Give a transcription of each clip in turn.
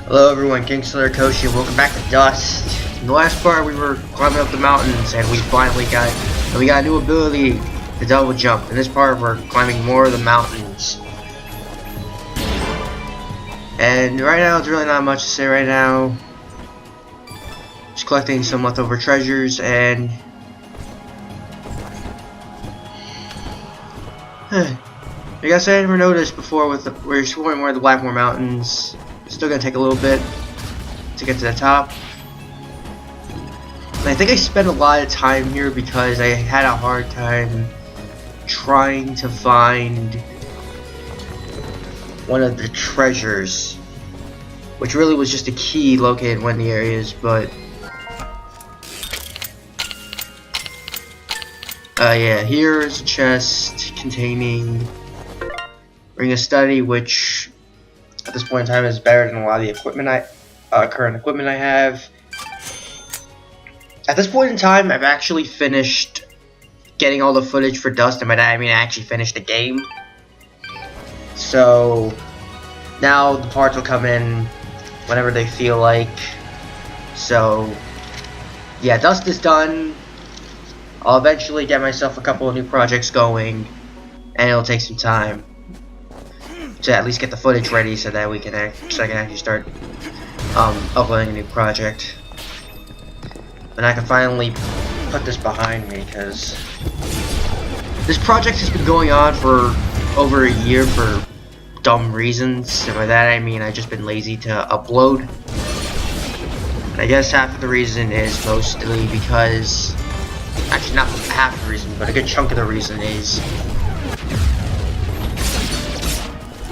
Hello everyone, KingslayerKoshy, and welcome back to Dust. In the last part, we were climbing up the mountains, and we got a new ability to double jump. In this part, we're climbing more of the mountains. And right now, it's really not much to say right now. Just collecting some leftover treasures, and I guess I never noticed before we're exploring more of the Blackmore Mountains. Still gonna take a little bit to get to the top. And I think I spent a lot of time here because I had a hard time trying to find one of the treasures, which really was just a key located in one of the areas, but yeah, here's a chest containing Ring of Study, which at this point in time is better than a lot of the equipment current equipment I have. At this point in time, I've actually finished getting all the footage for Dust, and by that I mean I actually finished the game. So now the parts will come in whenever they feel like. So yeah, Dust is done. I'll eventually get myself a couple of new projects going, and it'll take some time to at least get the footage ready so that I can actually start uploading a new project. And I can finally put this behind me, because this project has been going on for over a year for dumb reasons, and by that I mean I've just been lazy to upload. And I guess half of the reason is mostly because, actually not half the reason, but a good chunk of the reason is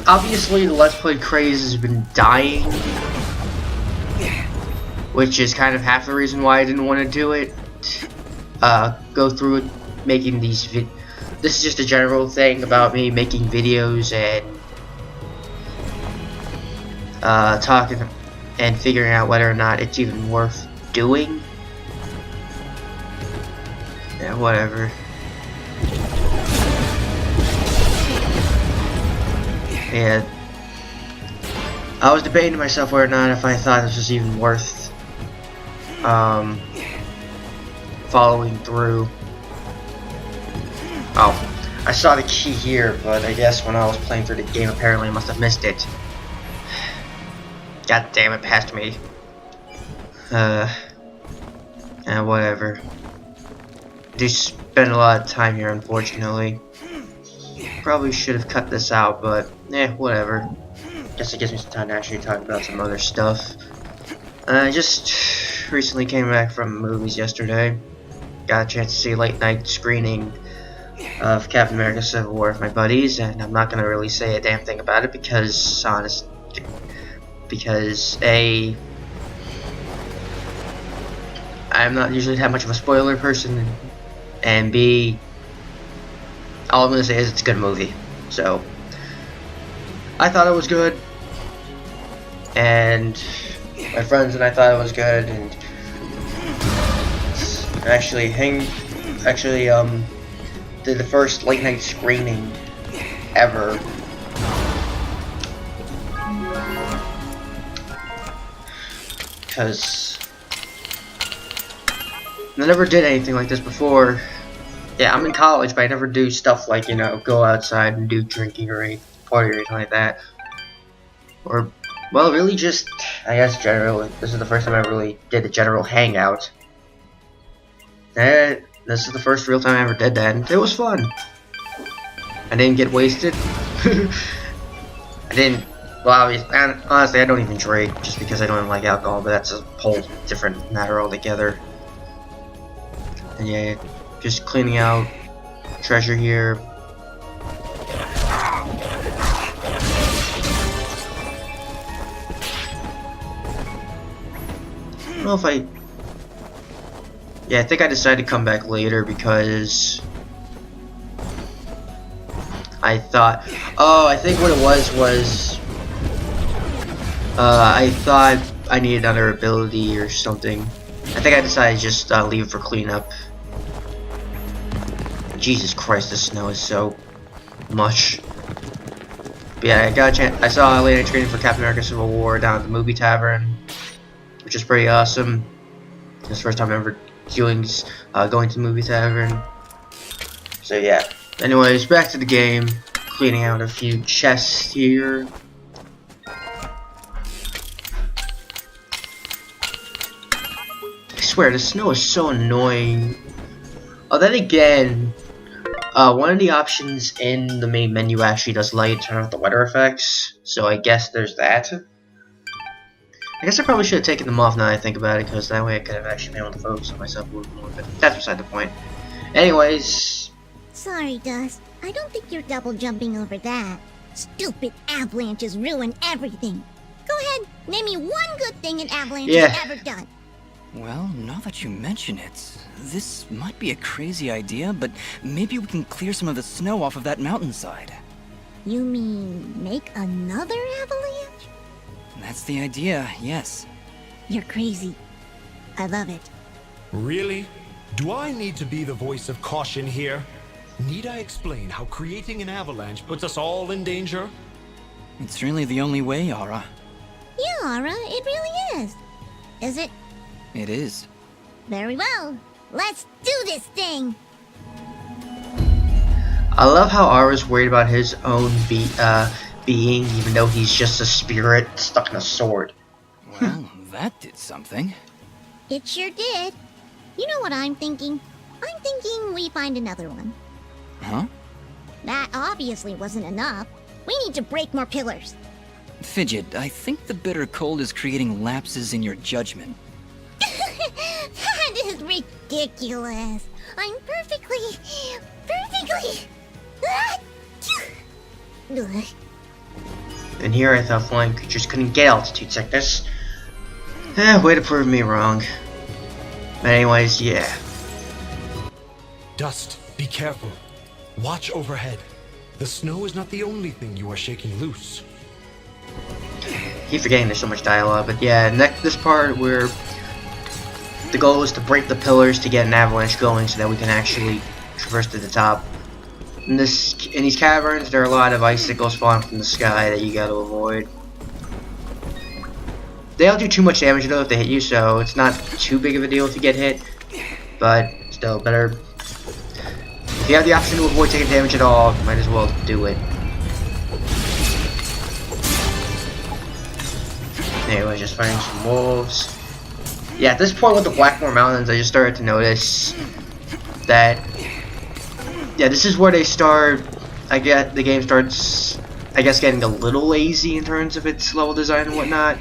obviously the Let's Play craze has been dying, which is kind of half the reason why I didn't want to do it. Go through it, making these this is just a general thing about me making videos and talking and figuring out whether or not it's even worth doing. Yeah, whatever. And I was debating to myself whether or not if I thought this was even worth following through. Oh, I saw the key here, but I guess when I was playing through the game, apparently I must have missed it. God damn it, past me. And whatever. I do spend a lot of time here, unfortunately. Probably should have cut this out, but whatever. Guess it gives me some time to actually talk about some other stuff. I just recently came back from movies yesterday. Got a chance to see a late night screening of Captain America: Civil War with my buddies, and I'm not gonna really say a damn thing about it because A, I'm not usually that much of a spoiler person, and B, all I'm gonna say is it's a good movie. So I thought it was good, and my friends and I thought it was good, and actually did the first late night screening ever. Because I never did anything like this before. Yeah, I'm in college, but I never do stuff like, you know, go outside and do drinking or any party or anything like that. Or, well, really just, I guess, generally, this is the first time I really did a general hangout. And this is the first real time I ever did that, and it was fun. I didn't get wasted. I didn't, well, honestly, I don't even drink just because I don't like alcohol, but that's a whole different matter altogether. And yeah, just cleaning out treasure here. I don't know if I think I decided to come back later because I thought, I think what it was I thought I needed another ability or something. I think I decided to just leave it for cleanup. Jesus Christ, this snow is so much. But yeah, I got a chance. I saw Elena training for Captain America: Civil War down at the movie tavern, which is pretty awesome. It's the first time ever going to the movie tavern. So yeah. Anyways, back to the game. Cleaning out a few chests here. I swear, the snow is so annoying. Oh, then again, one of the options in the main menu actually does let you turn off the weather effects. So I guess there's that. I guess I probably should have taken them off now that I think about it, because that way I could have actually been able to focus on myself a little more, but that's beside the point. Anyways. Sorry, Dust. I don't think you're double jumping over that. Stupid avalanches ruin everything. Go ahead, name me one good thing an avalanche has ever done. Well, now that you mention it, this might be a crazy idea, but maybe we can clear some of the snow off of that mountainside. You mean make another avalanche? That's the idea, yes. You're crazy. I love it. Really? Do I need to be the voice of caution here? Need I explain how creating an avalanche puts us all in danger? It's really the only way, Aura. Yeah, Aura, it really is. Is it? It is. Very well. Let's do this thing! I love how Aura's worried about his own being, even though he's just a spirit stuck in a sword. Well, that did something. It sure did. You know what I'm thinking? I'm thinking we find another one. Huh? That obviously wasn't enough. We need to break more pillars. Fidget, I think the bitter cold is creating lapses in your judgment. That is ridiculous. I'm perfectly... And here I thought flying creatures couldn't get altitude sickness. Way to prove me wrong. But anyways, yeah. Dust, be careful. Watch overhead. The snow is not the only thing you are shaking loose. Keep forgetting there's so much dialogue, but yeah, this part where the goal is to break the pillars to get an avalanche going so that we can actually traverse to the top. In these caverns, there are a lot of icicles falling from the sky that you gotta avoid. They don't do too much damage though if they hit you, so it's not too big of a deal if you get hit. But still, better. If you have the option to avoid taking damage at all, might as well do it. Anyway, just fighting some wolves. Yeah, at this point with the Blackmore Mountains, I just started to notice that, yeah, this is where they start, the game starts, I guess, getting a little lazy in terms of its level design and whatnot.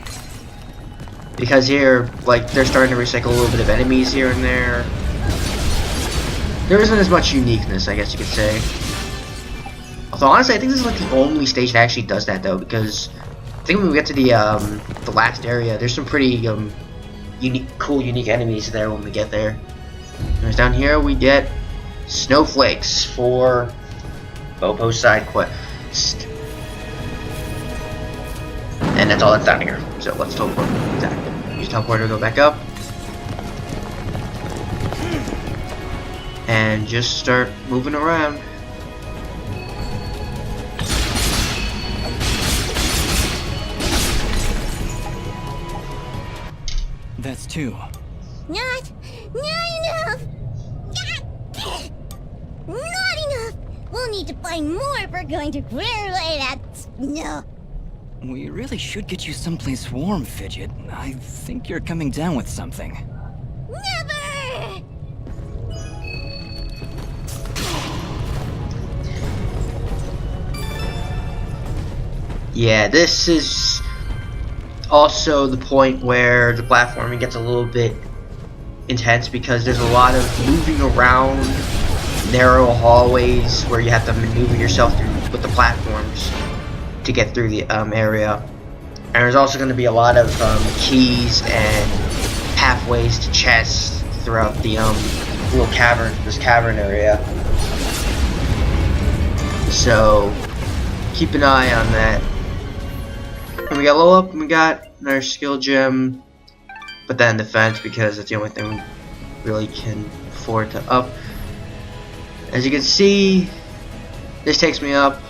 Because here, like, they're starting to recycle a little bit of enemies here and there. There isn't as much uniqueness, I guess you could say. Although, honestly, I think this is, like, the only stage that actually does that, though, because I think when we get to the last area, there's some pretty, cool, unique enemies there when we get there. And down here, we get snowflakes for Bopo's side quest. And that's all that's down here. So let's teleport. Use teleporter to go back up. And just start moving around. That's two. Not enough! Not enough! We'll need to find more if we're going to clear away that snow. We really should get you someplace warm, Fidget. I think you're coming down with something. Never! Yeah, this is also the point where the platforming gets a little bit intense because there's a lot of moving around narrow hallways where you have to maneuver yourself through with the platforms to get through the area. And there's also going to be a lot of keys and pathways to chests throughout the little cavern, this cavern area. So keep an eye on that. And we got level up, and we got another skill gem, but then defense because that's the only thing we really can afford to up. As you can see, this takes me up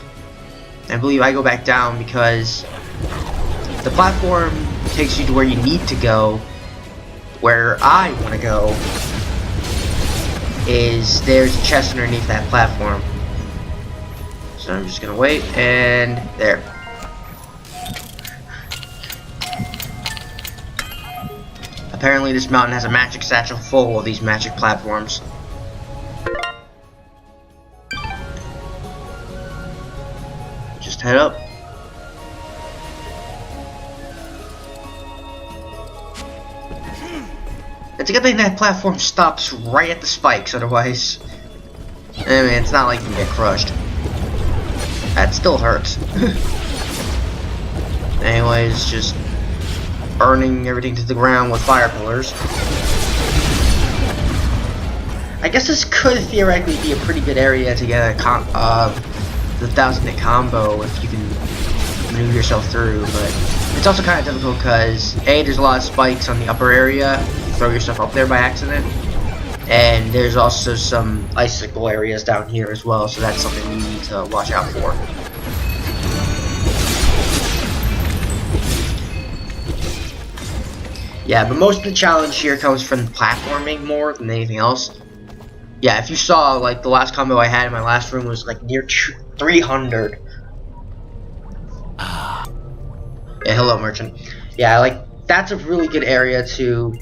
I believe I go back down because the platform takes you to where you need to go. Where I want to go is there's a chest underneath that platform. So I'm just gonna wait, and there. Apparently this mountain has a magic satchel full of these magic platforms. Just head up. It's a good thing that platform stops right at the spikes, otherwise, I mean, it's not like you can get crushed. That still hurts. Anyways, just burning everything to the ground with fire pillars. I guess this could theoretically be a pretty good area to get the 1000-hit combo if you can maneuver yourself through, but it's also kind of difficult because A, there's a lot of spikes on the upper area. Throw yourself up there by accident, and there's also some icicle areas down here as well, so that's something you need to watch out for. Yeah, but most of the challenge here comes from platforming more than anything else. Yeah, if you saw, like, the last combo I had in my last room was like near 300. Yeah, hello, merchant. Yeah, like, that's a really good area to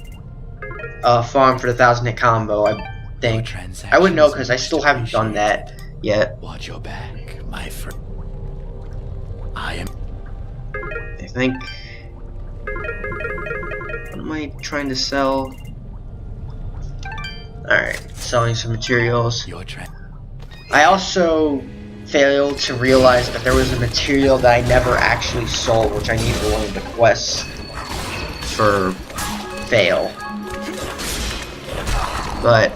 farm for the 1000-hit combo, I think. I wouldn't know because I still haven't done that yet. Watch your back, my friend. I think. What am I trying to sell? Alright, selling some materials. I also failed to realize that there was a material that I never actually sold, which I need for one of the quests for fail. But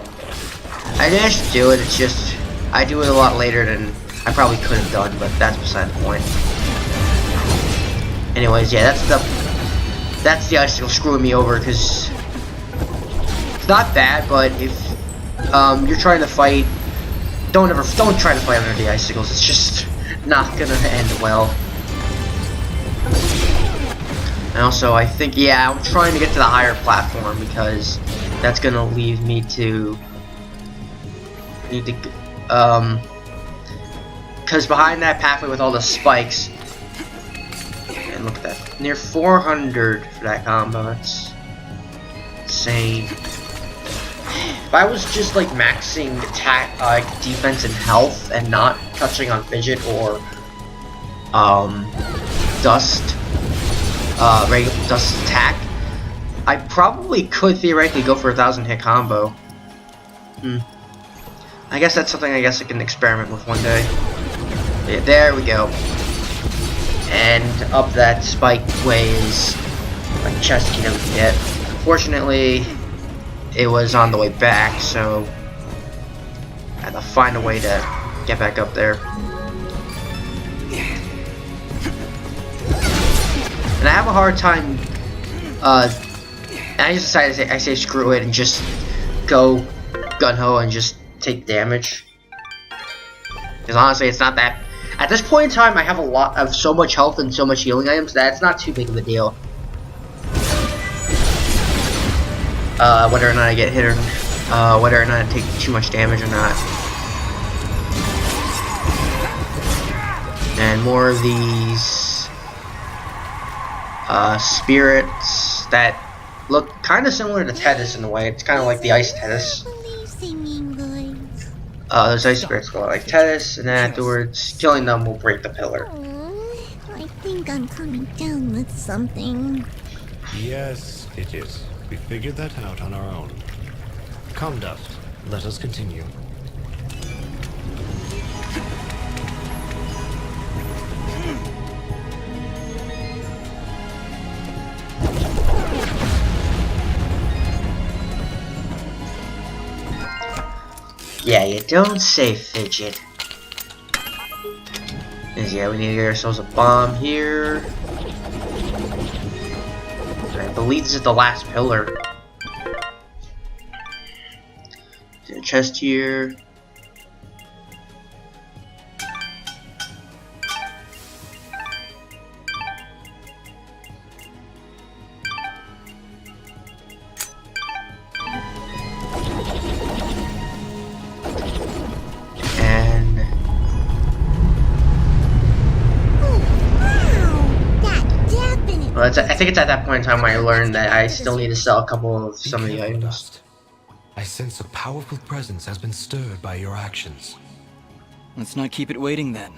I managed to do it. It's just I do it a lot later than I probably could have done, but that's beside the point. Anyways, yeah, that's the icicle screwing me over, because it's not bad, but if you're trying to fight, don't try to fight under the icicles. It's just not gonna end well. And also, I think, yeah, I'm trying to get to the higher platform because that's gonna leave me to because behind that pathway with all the spikes, and look at that, near 400 for that combo. That's insane. If I was just like maxing attack, defense and health, and not touching on Fidget or dust, regular dust attack, I probably could theoretically go for a 1000-hit combo. I guess that's something I can experiment with one day. Yeah, there we go. And up that spike way is a chest key that we can get. Unfortunately, it was on the way back, so I had to find a way to get back up there. And I have a hard time, and I just decided to say screw it and just go gun-ho and just take damage. Because honestly, it's not that. At this point in time, I have so much health and so much healing items that it's not too big of a deal. Whether or not I get hit or whether or not I take too much damage or not. And more of these spirits that look kind of similar to Tetris in a way. It's kind of like the ice Tetris. Those ice spirits go like Tetris, and then afterwards, killing them will break the pillar. I think I'm coming down with something. Yes, it is. We figured that out on our own. Come, Dust. Let us continue. Yeah, you don't say, Fidget. Yeah, we need to get ourselves a bomb here. I believe this is the last pillar. There's a chest here. Well, I think it's at that point in time where I learned that I still need to sell a couple of Be some of the careful, items. Dust. I sense a powerful presence has been stirred by your actions. Let's not keep it waiting then.